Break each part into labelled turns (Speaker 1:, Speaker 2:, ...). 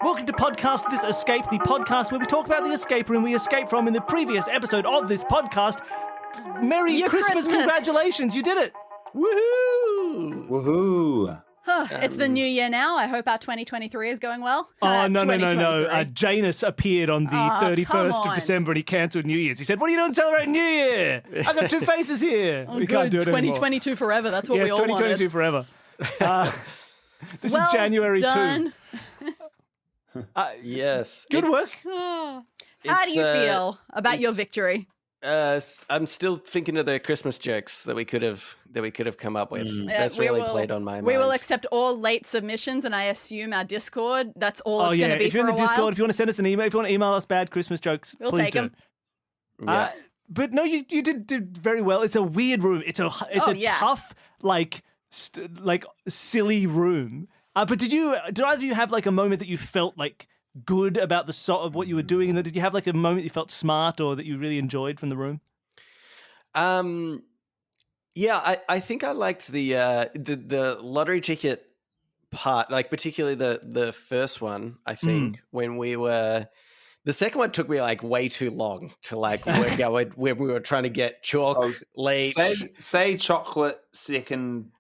Speaker 1: Welcome to Podcast This Escape, the podcast where we talk about the escape room we escaped from in the previous episode of this podcast. Merry Christmas! Congratulations, you did it!
Speaker 2: Woohoo!
Speaker 3: Woohoo!
Speaker 4: It's the new year now. I hope our 2023 is going well.
Speaker 1: Oh, no. Janus appeared on the 31st of December and he cancelled New Year's. He said, what are you doing celebrating New Year? I got two faces here.
Speaker 4: We can't do it 2022 anymore. Forever. That's what we all
Speaker 1: 2022
Speaker 4: wanted.
Speaker 1: 2022 forever. This is January
Speaker 4: done.
Speaker 1: 2.
Speaker 2: Yes.
Speaker 1: Good work.
Speaker 4: How do you feel about your victory?
Speaker 2: I'm still thinking of the Christmas jokes that we could have come up with. That's really played on my mind.
Speaker 4: We will accept all late submissions, and I assume our Discord. That's all it's going to be
Speaker 1: if you're
Speaker 4: for
Speaker 1: in the Discord, if you want to send us an email, if you want to email us bad Christmas jokes,
Speaker 4: we'll
Speaker 1: please
Speaker 4: take them.
Speaker 2: Yeah.
Speaker 1: But no, you did very well. It's a weird room. It's a tough, silly room. But did either of you have like a moment that you felt like good about the sort of what you were doing, and did you have like a moment you felt smart or that you really enjoyed from the room?
Speaker 2: Yeah, I think I liked the lottery ticket part, like particularly the first one. I think when the second one took me like way too long to like work out when we were trying to get chalk late.
Speaker 3: Say chocolate second.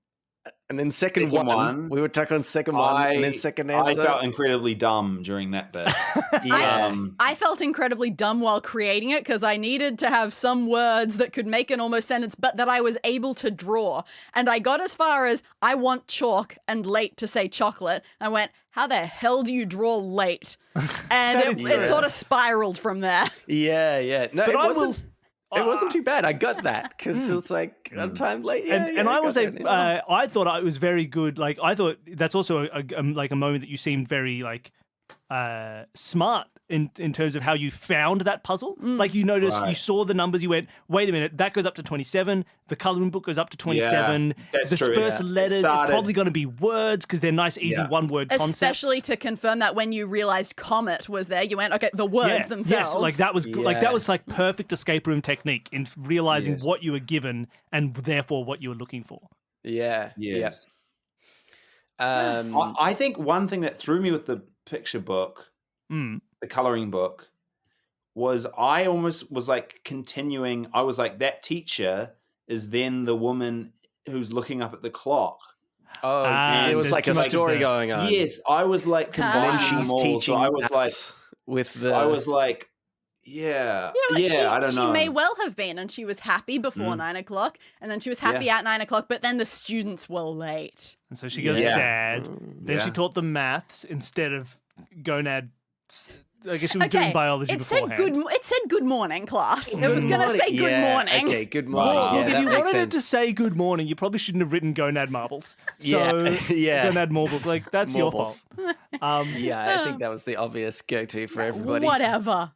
Speaker 2: And then second one, we were stuck on second one, and then second answer.
Speaker 3: I felt incredibly dumb during that bit.
Speaker 4: I felt incredibly dumb while creating it because I needed to have some words that could make an almost sentence, but that I was able to draw. And I got as far as, I want chalk and late to say chocolate. I went, how the hell do you draw late? And it sort of spiraled from there.
Speaker 2: Yeah. No,
Speaker 1: but
Speaker 2: it wasn't too bad. I got that because it was like a time late.
Speaker 1: And I will say, I thought it was very good. Like I thought that's also a moment that you seemed very smart in terms of how you found that puzzle. Like you noticed, you saw the numbers, you went, wait a minute, that goes up to 27. The coloring book goes up to 27. The dispersed letters is probably going to be words because they're nice, easy one-word concepts.
Speaker 4: Especially to confirm that when you realized comet was there, you went, okay, the words themselves.
Speaker 1: Yes, like that was like perfect escape room technique in realizing what you were given and therefore what you were looking for.
Speaker 2: Yeah.
Speaker 3: Yes. I think one thing that threw me with the picture book, the coloring book, was I almost was like continuing. I was like, that teacher is then the woman who's looking up at the clock.
Speaker 2: Oh, it was like a story going on.
Speaker 3: Yes, I was like combining them all.
Speaker 2: Teaching.
Speaker 3: So I was like, I was like, I don't know.
Speaker 4: She may well have been, and she was happy before 9 o'clock, and then she was happy at 9 o'clock, but then the students were late.
Speaker 1: And so she goes sad. Then she taught them maths instead of gonad. I guess she was doing biology beforehand.
Speaker 4: It said good morning, class. It was going to say good morning.
Speaker 2: Okay, good morning.
Speaker 1: Well, if you wanted it to say good morning, you probably shouldn't have written gonad marbles. So, gonad marbles, like, that's your fault.
Speaker 2: I think that was the obvious go-to for everybody.
Speaker 4: Whatever.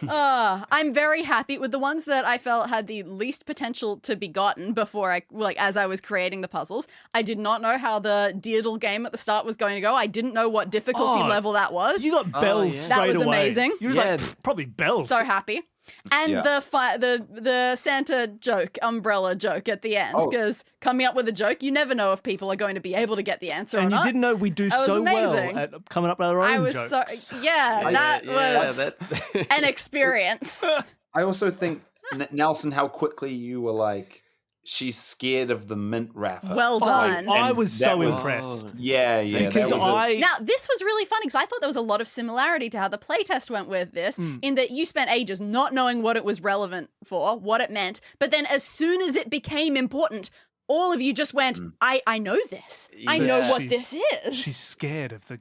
Speaker 4: I'm very happy with the ones that I felt had the least potential to be gotten before as I was creating the puzzles. I did not know how the Deedle game at the start was going to go. I didn't know what difficulty level that was.
Speaker 1: You got bells straight away.
Speaker 4: That was amazing.
Speaker 1: You were like, probably bells.
Speaker 4: So happy. And the Santa joke, umbrella joke at the end, because coming up with a joke, you never know if people are going to be able to get the answer or not.
Speaker 1: And you didn't know we do so well at coming up with our own jokes.
Speaker 4: That was an experience.
Speaker 3: I also think, Nelson, how quickly you were like, she's scared of the mint wrapper.
Speaker 4: Well done.
Speaker 1: I was so impressed.
Speaker 3: Yeah.
Speaker 1: Because
Speaker 4: Now, this was really fun because I thought there was a lot of similarity to how the playtest went with this, in that you spent ages not knowing what it was relevant for, what it meant, but then as soon as it became important, all of you just went, I know this. I know what this is.
Speaker 1: She's scared of the...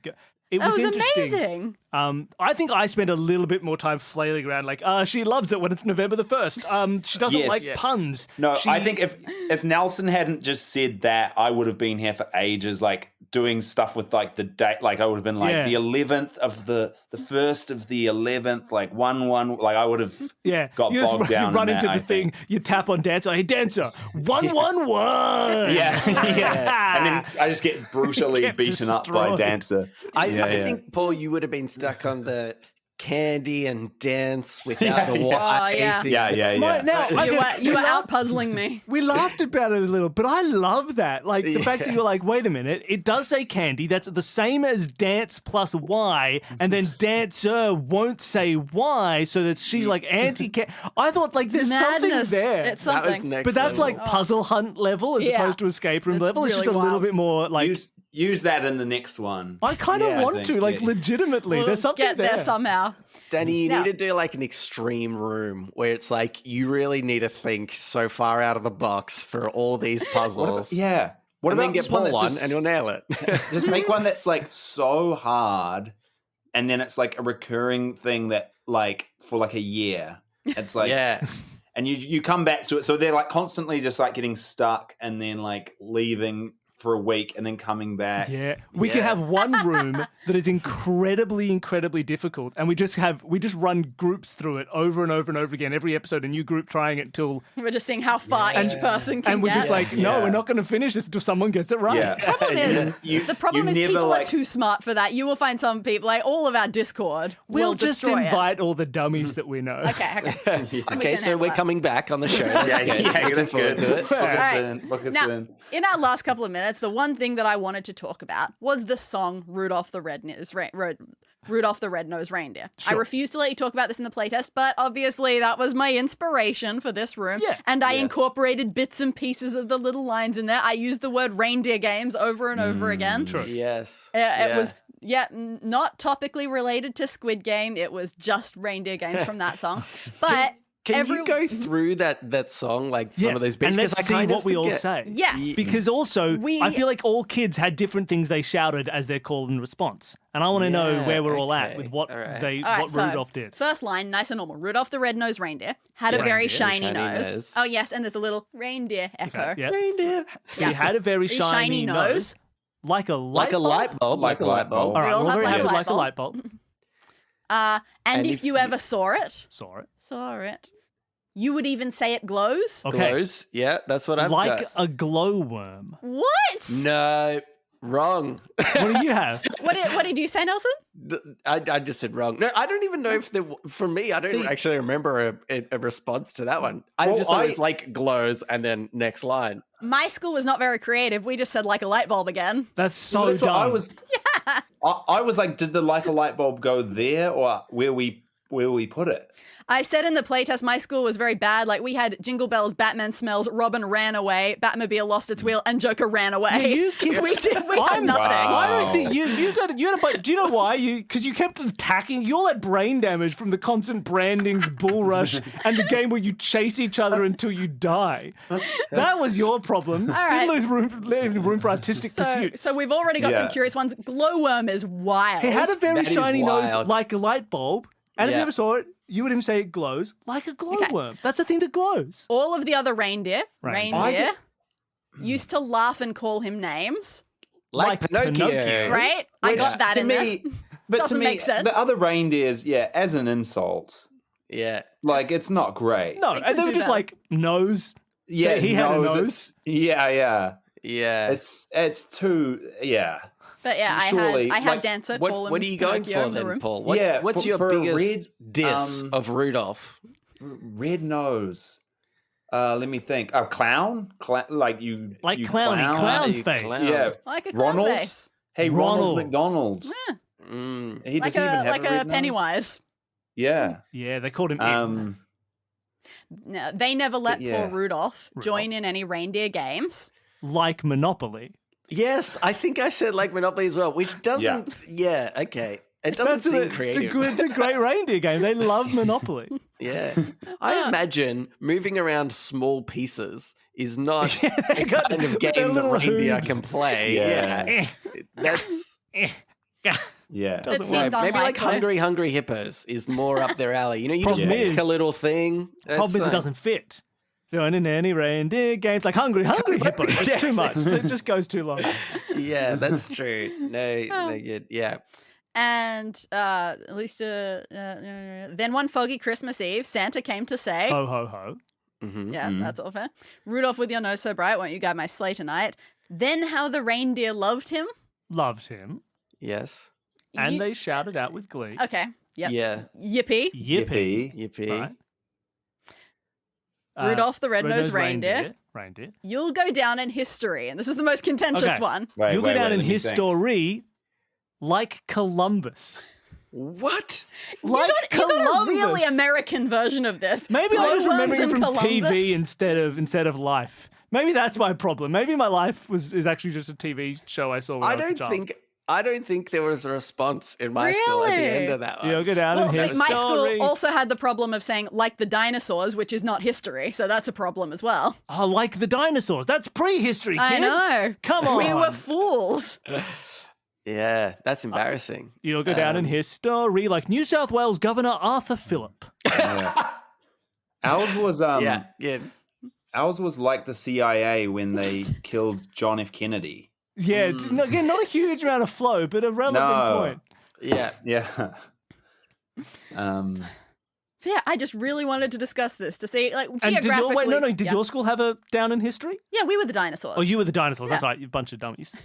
Speaker 1: It
Speaker 4: was
Speaker 1: interesting.
Speaker 4: Amazing.
Speaker 1: I think I spent a little bit more time flailing around like, she loves it when it's November the 1st. She doesn't like puns.
Speaker 3: No, I think if Nelson hadn't just said that, I would have been here for ages, like doing stuff with like the date. Like I would have been like the 11th of the 1st of the 11th, like 1-1. Like I would have got bogged down.
Speaker 1: You run into the thing, you tap on Dancer. Hey, Dancer, 1-1-1.
Speaker 3: Yeah. And then I just get brutally beaten up by Dancer.
Speaker 2: I think, Paul, you would have been stuck on the candy and dance without the wire.
Speaker 3: Yeah.
Speaker 4: Now, you were out puzzling me.
Speaker 1: We laughed about it a little, but I love that. Like the fact that you're like, wait a minute, it does say candy. That's the same as dance plus Y, and then dancer won't say Y, so that she's like anti-candy. I thought like there's something there.
Speaker 4: It's something.
Speaker 1: But that's like puzzle hunt level as opposed to escape room level. It's
Speaker 4: really
Speaker 1: just a little bit more like.
Speaker 3: Use that in the next one.
Speaker 1: I kind of want to, like, legitimately. There's something
Speaker 4: get there somehow.
Speaker 2: Danny, you need to do like an extreme room where it's like you really need to think so far out of the box for all these puzzles.
Speaker 3: What about
Speaker 2: get one and you'll nail it?
Speaker 3: Just make one that's like so hard, and then it's like a recurring thing that like for like a year. It's like and you come back to it. So they're like constantly just like getting stuck and then like leaving for a week and then coming back.
Speaker 1: Yeah. We could have one room that is incredibly, incredibly difficult, and we just run groups through it over and over and over again. Every episode, a new group trying it till
Speaker 4: we're just seeing how far each person can
Speaker 1: and we're
Speaker 4: get.
Speaker 1: just like, no, we're not going to finish this until someone gets it right.
Speaker 4: The problem is people are too smart for that. You will find some people, like all of our Discord,
Speaker 1: we'll just invite
Speaker 4: it.
Speaker 1: all the dummies that we know.
Speaker 4: Okay,
Speaker 2: so we're coming back on the show.
Speaker 3: That's good.
Speaker 2: To it.
Speaker 3: Book us in.
Speaker 4: In our last couple of minutes, the one thing that I wanted to talk about was the song Rudolph the Red-Nosed Reindeer. Sure. I refused to let you talk about this in the playtest, but obviously that was my inspiration for this room. Yeah. And I incorporated bits and pieces of the little lines in there. I used the word reindeer games over and over again.
Speaker 1: True.
Speaker 2: Yes.
Speaker 4: It was not topically related to Squid Game. It was just reindeer games from that song. But
Speaker 2: Can you go through that song, like some of those bits?
Speaker 1: And let's see what we all say.
Speaker 4: Yes.
Speaker 1: Because also, I feel like all kids had different things they shouted as their call and response. And I want to know where we're all at with what Rudolph did.
Speaker 4: First line, nice and normal. Rudolph the Red-Nosed Reindeer had a very shiny nose. Oh, yes, and there's a little reindeer echo.
Speaker 1: Okay, Reindeer. He had a very shiny nose. Like a light bulb.
Speaker 2: Like a light bulb.
Speaker 1: All right, we're very happy like a light bulb.
Speaker 4: And if you ever saw it, you would even say it glows.
Speaker 1: Okay.
Speaker 2: Glows, yeah, that's what I've got.
Speaker 1: Like a glowworm.
Speaker 4: What?
Speaker 2: No, wrong.
Speaker 1: What do you have?
Speaker 4: What did you say, Nelson?
Speaker 2: I just said wrong. No, I don't even know if for me, I don't actually remember a response to that one. I just thought it was like glows and then next line.
Speaker 4: My school was not very creative. We just said like a light bulb again.
Speaker 1: That's so dumb.
Speaker 3: I was like, did the like a light bulb go there or where we put it?
Speaker 4: I said in the playtest, my school was very bad. Like we had Jingle Bells, Batman Smells, Robin ran away, Batmobile lost its wheel, and Joker ran away.
Speaker 1: Yeah, you kids,
Speaker 4: we had nothing.
Speaker 1: Wow. I don't think you got do you know why? Because you kept attacking. You all had brain damage from the constant brandings, bull rush, and the game where you chase each other until you die. That was your problem.
Speaker 4: All right.
Speaker 1: Didn't leave room for artistic pursuits.
Speaker 4: So we've already got some curious ones. Glowworm is wild.
Speaker 1: He had a very shiny nose like a light bulb. And if you ever saw it, you would even say it glows like a glowworm. Okay. That's a thing that glows.
Speaker 4: All of the other reindeer used to laugh and call him names.
Speaker 2: Like Pinocchio.
Speaker 4: Right? I got that in there.
Speaker 3: But
Speaker 4: Doesn't
Speaker 3: to me,
Speaker 4: make sense.
Speaker 3: the other reindeers, as an insult.
Speaker 2: Yeah.
Speaker 3: Like, it's not great.
Speaker 1: No, and they were just like, nose.
Speaker 3: Yeah,
Speaker 1: he had a nose.
Speaker 2: Yeah.
Speaker 3: It's too,
Speaker 4: But I had Dancer call him.
Speaker 2: What are you going for then, Paul? What's your biggest diss of Rudolph?
Speaker 3: Red nose. Let me think. Oh, clown?
Speaker 1: Clowny, clown face.
Speaker 3: Yeah.
Speaker 4: Like a clown face.
Speaker 3: Hey, Ronald McDonald.
Speaker 4: Yeah.
Speaker 3: He does even have
Speaker 4: like a Pennywise.
Speaker 3: Nose? Yeah.
Speaker 1: Yeah, they called him
Speaker 4: No, they never let poor Rudolph join in any reindeer games.
Speaker 1: Like Monopoly.
Speaker 2: Yes, I think I said like Monopoly as well, which doesn't... Yeah, okay. It doesn't seem creative.
Speaker 1: It's a great reindeer game. They love Monopoly.
Speaker 2: Yeah. I imagine moving around small pieces is not the kind of game that reindeer can play. Yeah. That's...
Speaker 3: Yeah.
Speaker 1: Doesn't work.
Speaker 2: Maybe like Hungry Hippos is more up their alley. You know, you just make a little thing.
Speaker 1: Problem is it doesn't fit. Joining any reindeer games like Hungry Hippo. It's too much. It just goes too long.
Speaker 2: Yeah, that's true. No, good. Yeah.
Speaker 4: And at least then one foggy Christmas Eve, Santa came to say,
Speaker 1: "Ho ho ho."
Speaker 2: Mm-hmm.
Speaker 4: Yeah, that's all fair. Rudolph, with your nose so bright, won't you guide my sleigh tonight? Then how the reindeer loved him.
Speaker 1: Loved him.
Speaker 2: Yes.
Speaker 1: And they shouted out with glee.
Speaker 4: Okay. Yep.
Speaker 2: Yeah.
Speaker 4: Yippee.
Speaker 2: Yippee.
Speaker 1: Right.
Speaker 4: Rudolph the Red-Nosed
Speaker 1: Reindeer.
Speaker 4: You'll go down in history, and this is the most contentious one.
Speaker 1: You'll go down in history like Columbus.
Speaker 2: What?
Speaker 1: Like
Speaker 4: you got a really American version of this.
Speaker 1: Maybe I was remembering from
Speaker 4: Columbus.
Speaker 1: TV instead of life. Maybe that's my problem. Maybe my life is actually just a TV show I saw when I was a child.
Speaker 2: I don't think there was a response in my school at the end of that one.
Speaker 1: You'll go down in history.
Speaker 4: My school also had the problem of saying like the dinosaurs, which is not history, so that's a problem as well.
Speaker 1: Oh, like the dinosaurs. That's prehistory, kids.
Speaker 4: I know.
Speaker 1: Come on.
Speaker 4: We were fools.
Speaker 2: Yeah, that's embarrassing.
Speaker 1: You'll go down in history like New South Wales Governor Arthur Phillip.
Speaker 3: Ours was
Speaker 2: yeah.
Speaker 3: Ours was like the CIA when they killed John F. Kennedy.
Speaker 1: Yeah, again, not a huge amount of flow, but a relevant point.
Speaker 2: Yeah.
Speaker 3: Yeah.
Speaker 4: Yeah, I just really wanted to discuss this to see, like, geographically.
Speaker 1: Did your school have a down in history?
Speaker 4: Yeah, we were the dinosaurs.
Speaker 1: Oh, you were the dinosaurs. Yeah. That's right, you bunch of dummies.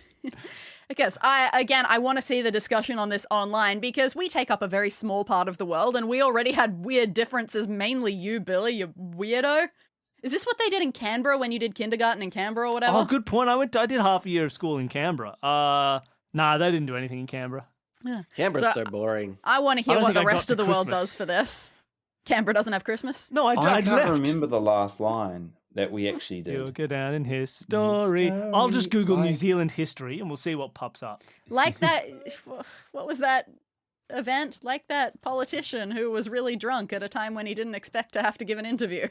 Speaker 4: I guess I want to see the discussion on this online because we take up a very small part of the world, and we already had weird differences. Mainly you, Billy, you weirdo. Is this what they did in Canberra when you did kindergarten in Canberra or whatever?
Speaker 1: Oh, good point. I did half a year of school in Canberra. Nah, they didn't do anything in Canberra.
Speaker 4: Yeah.
Speaker 2: Canberra's so boring.
Speaker 4: I want to hear what the rest of the world does for this. Canberra doesn't have Christmas?
Speaker 1: No, I
Speaker 3: can't remember the last line that we actually did.
Speaker 1: You'll go down in history. I'll just Google New Zealand history and we'll see what pops up.
Speaker 4: Like that, what was that event? Like that politician who was really drunk at a time when he didn't expect to have to give an interview.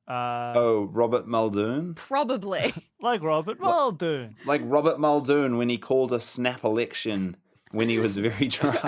Speaker 3: Robert Muldoon?
Speaker 4: Probably.
Speaker 1: Like Robert Muldoon.
Speaker 3: Like Robert Muldoon when he called a snap election when he was very drunk.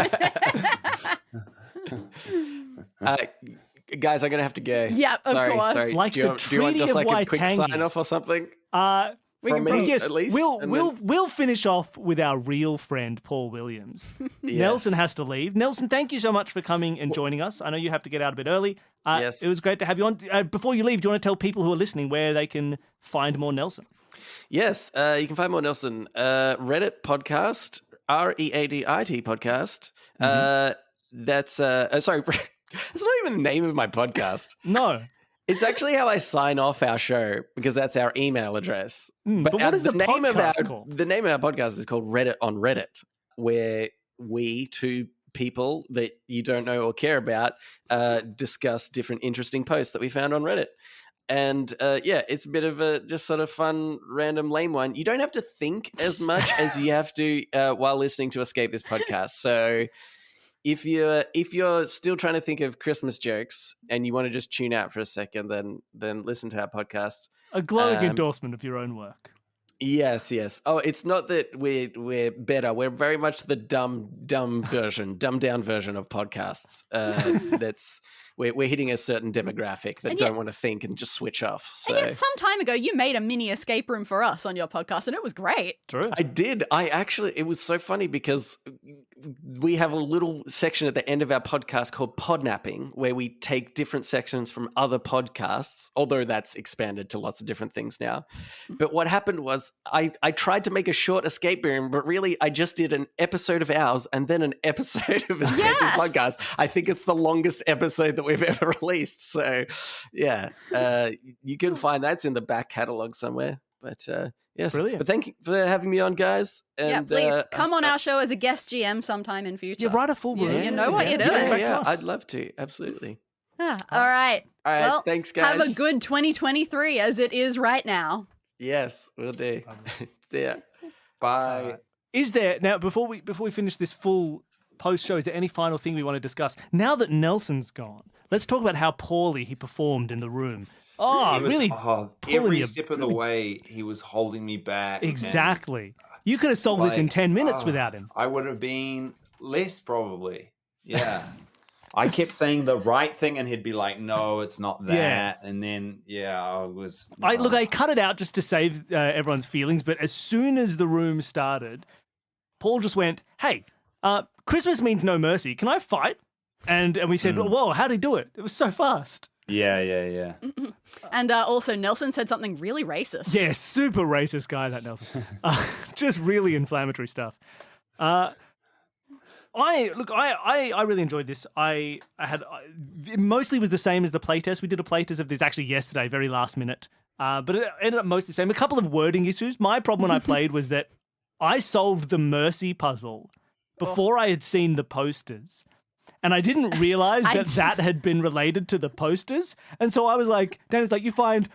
Speaker 2: Guys, I'm going to have to go.
Speaker 4: Yeah, of course.
Speaker 2: Sorry.
Speaker 1: Like
Speaker 2: do you want just like a quick sign off or something? At least.
Speaker 1: We'll finish off with our real friend, Paul Williams.
Speaker 2: Yes.
Speaker 1: Nelson has to leave. Nelson, thank you so much for coming and joining us. I know you have to get out a bit early.
Speaker 2: Yes.
Speaker 1: It was great to have you on. Before you leave, do you want to tell people who are listening where they can find more Nelson?
Speaker 2: Yes, you can find more Nelson. Reddit podcast, READIT podcast. That's, sorry, it's not even the name of my podcast.
Speaker 1: No.
Speaker 2: It's actually how I sign off our show because that's our email address.
Speaker 1: But what is the name
Speaker 2: podcast
Speaker 1: called?
Speaker 2: The name of our podcast is called Reddit on Reddit, where we, two people that you don't know or care about, discuss different interesting posts that we found on Reddit. And it's a bit of a just sort of fun, random, lame one. You don't have to think as much as you have to while listening to Escape This podcast. So if you're still trying to think of Christmas jokes and you want to just tune out for a second, then listen to our podcast.
Speaker 1: A glowing endorsement of your own work.
Speaker 2: Yes. Oh, it's not that we're better. We're very much the dumbed down version of podcasts. We're hitting a certain demographic that don't want to think and just switch off. So.
Speaker 4: And yet some time ago, you made a mini escape room for us on your podcast, and it was great.
Speaker 1: True.
Speaker 2: I did. It was so funny because we have a little section at the end of our podcast called Podnapping, where we take different sections from other podcasts, although that's expanded to lots of different things now. But what happened was I tried to make a short escape room, but really I just did an episode of ours and then an episode of Escape This podcast. I think it's the longest episode that we've ever released. So yeah, you can find that's in the back catalog somewhere. But yes,
Speaker 1: brilliant.
Speaker 2: But thank you for having me on, guys. And,
Speaker 4: please come on our show as a guest GM sometime in future.
Speaker 1: Yeah, write a full room.
Speaker 4: You know what you're doing.
Speaker 2: Yeah, I'd love to. Absolutely.
Speaker 4: All right.
Speaker 2: Well, thanks, guys.
Speaker 4: Have a good 2023 as it is right now.
Speaker 2: Yes, we'll do. Yeah.
Speaker 3: Bye.
Speaker 1: Is there now before we finish this full post show? Is there any final thing we want to discuss now that Nelson's gone? Let's talk about how poorly he performed in the room. Every
Speaker 3: step of the way, he was holding me back.
Speaker 1: Exactly. You could have solved this in 10 minutes without him.
Speaker 3: I would have been less, probably. Yeah. I kept saying the right thing, and he'd be like, "No, it's not that." Yeah. And then, I was.
Speaker 1: I cut it out just to save everyone's feelings. But as soon as the room started, Paul just went, "Hey, Christmas means no mercy. Can I fight?" And we said, "Whoa, how'd he do it? It was so fast."
Speaker 3: Yeah.
Speaker 4: And also, Nelson said something really racist.
Speaker 1: Yeah, super racist guy, that Nelson. Just really inflammatory stuff. I really enjoyed this. It mostly was the same as the playtest. We did a playtest of this actually yesterday, very last minute. But it ended up mostly the same. A couple of wording issues. My problem when I played was that I solved the Mercy puzzle before I had seen the posters. And I didn't realize that had been related to the posters. And so I was like, Danny's like, you find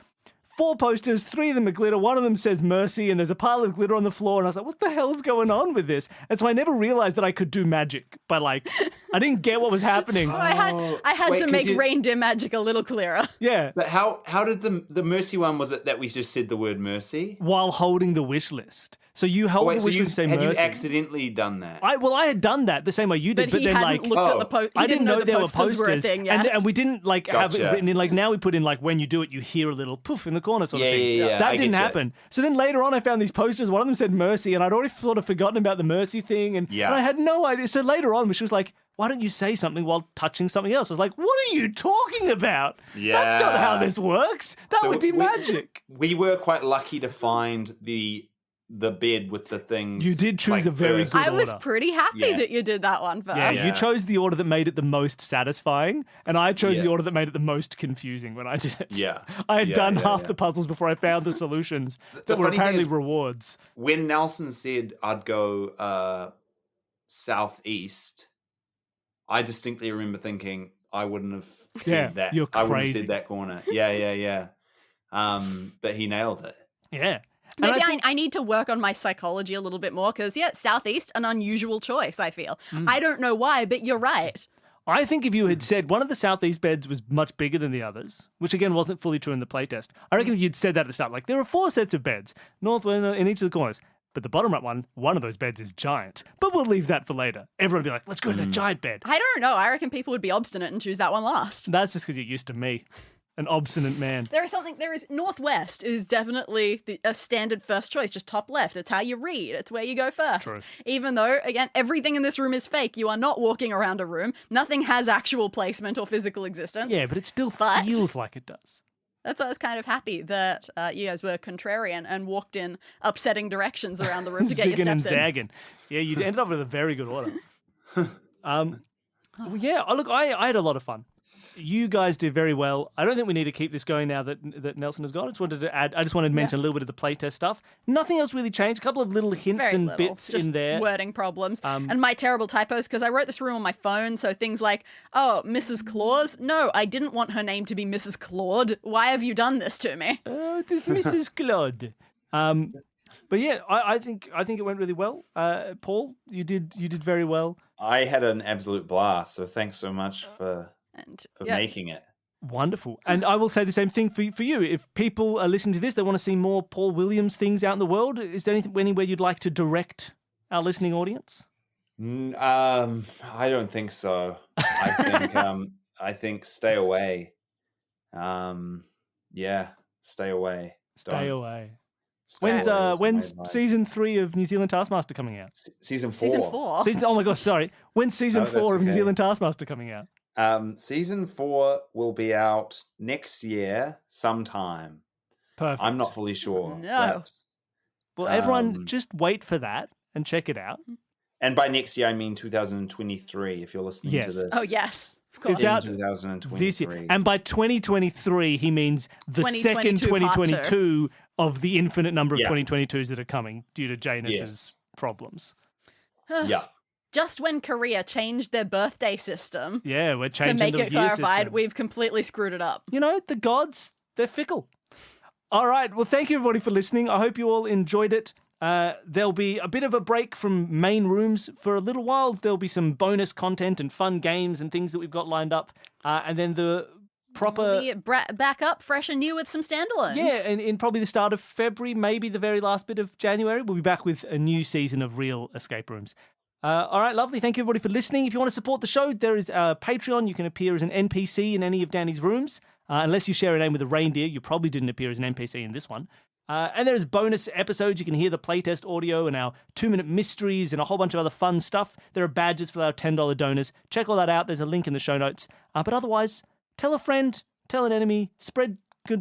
Speaker 1: 4 posters, 3 of them are glitter, 1 of them says Mercy, and there's a pile of glitter on the floor. And I was like, what the hell's going on with this? And so I never realized that I could do magic. But like, I didn't get what was happening.
Speaker 4: So I had to make reindeer magic a little clearer.
Speaker 1: Yeah.
Speaker 3: But how did the Mercy one, was it that we just said the word Mercy?
Speaker 1: While holding the wish list. So you held the wish list to say Mercy.
Speaker 3: Had you accidentally done that?
Speaker 1: I had done that the same way you did, but then like
Speaker 4: looked at the posters.
Speaker 1: I didn't know there were posters
Speaker 4: were a thing yet.
Speaker 1: And we didn't like have it written in. Like now we put in like when you do it, you hear a little poof in the corner sort of thing.
Speaker 3: Yeah.
Speaker 1: That didn't happen. So then later on, I found these posters. One of them said Mercy, and I'd already sort of forgotten about the Mercy thing, and I had no idea. So later on, she was like, why don't you say something while touching something else? I was like, what are you talking about?
Speaker 3: Yeah.
Speaker 1: That's not how this works. That would be magic.
Speaker 3: We were quite lucky to find the bed with the things.
Speaker 1: You did choose a very good order.
Speaker 4: I was pretty happy that you did that one first.
Speaker 1: Yeah, you chose the order that made it the most satisfying, and I chose the order that made it the most confusing when I did it.
Speaker 3: Yeah.
Speaker 1: I had done half the puzzles before I found the solutions that were apparently rewards.
Speaker 3: When Nelson said I'd go southeast, I distinctly remember thinking I wouldn't have said that.
Speaker 1: You're crazy.
Speaker 3: I wouldn't have said that corner. Yeah. But he nailed it.
Speaker 1: Yeah.
Speaker 4: Maybe I need to work on my psychology a little bit more because, Southeast, an unusual choice, I feel. I don't know why, but you're right.
Speaker 1: I think if you had said one of the Southeast beds was much bigger than the others, which again wasn't fully true in the playtest, I reckon if you'd said that at the start, like there are 4 sets of beds, north in each of the corners, but the bottom right one of those beds is giant. But we'll leave that for later. Everyone would be like, let's go to the giant bed.
Speaker 4: I don't know. I reckon people would be obstinate and choose that one last.
Speaker 1: That's just because you're used to me. An obstinate man.
Speaker 4: There is Northwest is definitely a standard first choice, just top left. It's how you read. It's where you go first.
Speaker 1: True.
Speaker 4: Even though, again, everything in this room is fake. You are not walking around a room. Nothing has actual placement or physical existence.
Speaker 1: Yeah, but it still feels like it does.
Speaker 4: That's why I was kind of happy that you guys were contrarian and walked in upsetting directions around the room to get your steps
Speaker 1: and
Speaker 4: in.
Speaker 1: zagging. Yeah, you ended up with a very good order. Look, I had a lot of fun. You guys did very well. I don't think we need to keep this going now that Nelson has gone. I just wanted to mention a little bit of the playtest stuff. Nothing else really changed. A couple of little hints bits
Speaker 4: just
Speaker 1: in there.
Speaker 4: Wording problems. And my terrible typos, because I wrote this room on my phone, so things like, Mrs. Claus? No, I didn't want her name to be Mrs. Claude. Why have you done this to me?
Speaker 1: Oh, this Mrs. Claude. But yeah, I think it went really well. Paul, you did very well.
Speaker 3: I had an absolute blast, so thanks so much for making it.
Speaker 1: Wonderful. And I will say the same thing for you. If people are listening to this, they want to see more Paul Williams things out in the world, is there anywhere you'd like to direct our listening audience?
Speaker 3: I don't think so. I think stay away. Stay away.
Speaker 1: Stay away. When's season 3 of New Zealand Taskmaster coming out?
Speaker 3: Season 4.
Speaker 1: Oh my gosh, sorry. When's season 4 of New Zealand Taskmaster coming out?
Speaker 3: Season 4 will be out next year sometime.
Speaker 1: Perfect.
Speaker 3: I'm not fully sure.
Speaker 4: No.
Speaker 1: Well, everyone just wait for that and check it out.
Speaker 3: And by next year, I mean 2023, if you're listening to this.
Speaker 4: Oh, yes. Of course.
Speaker 3: It's out 2023.
Speaker 1: This year. And by 2023, he means the second 2022 of the infinite number of 2022s that are coming due to Janus's problems.
Speaker 3: Yeah.
Speaker 4: Just when Korea changed their birthday system,
Speaker 1: we're changing
Speaker 4: to make it clarified,
Speaker 1: system.
Speaker 4: We've completely screwed it up.
Speaker 1: You know, the gods, they're fickle. All right, well, thank you everybody for listening. I hope you all enjoyed it. There'll be a bit of a break from main rooms for a little while. There'll be some bonus content and fun games and things that we've got lined up. And then the proper...
Speaker 4: We'll be back up fresh and new with some standalones.
Speaker 1: Yeah, and in probably the start of February, maybe the very last bit of January, we'll be back with a new season of real escape rooms. All right, lovely. Thank you, everybody, for listening. If you want to support the show, there is a Patreon. You can appear as an NPC in any of Danny's rooms. Unless you share a name with a reindeer, you probably didn't appear as an NPC in this one. And there's bonus episodes. You can hear the playtest audio and our 2-minute mysteries and a whole bunch of other fun stuff. There are badges for our $10 donors. Check all that out. There's a link in the show notes. But otherwise, tell a friend, tell an enemy, spread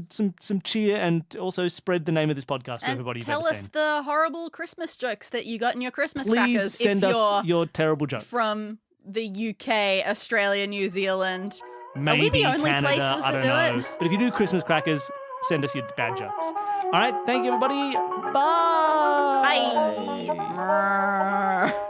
Speaker 1: some cheer and also spread the name of this podcast to everybody you've ever seen.
Speaker 4: Tell us the horrible Christmas jokes that you got in your Christmas
Speaker 1: Please
Speaker 4: crackers.
Speaker 1: send us your terrible jokes.
Speaker 4: From the UK, Australia, New Zealand.
Speaker 1: Maybe
Speaker 4: Are we the only
Speaker 1: Canada,
Speaker 4: places
Speaker 1: I
Speaker 4: that
Speaker 1: don't
Speaker 4: do
Speaker 1: know.
Speaker 4: it?
Speaker 1: But if you do Christmas crackers, send us your bad jokes. All right, thank you, everybody. Bye.
Speaker 4: Bye.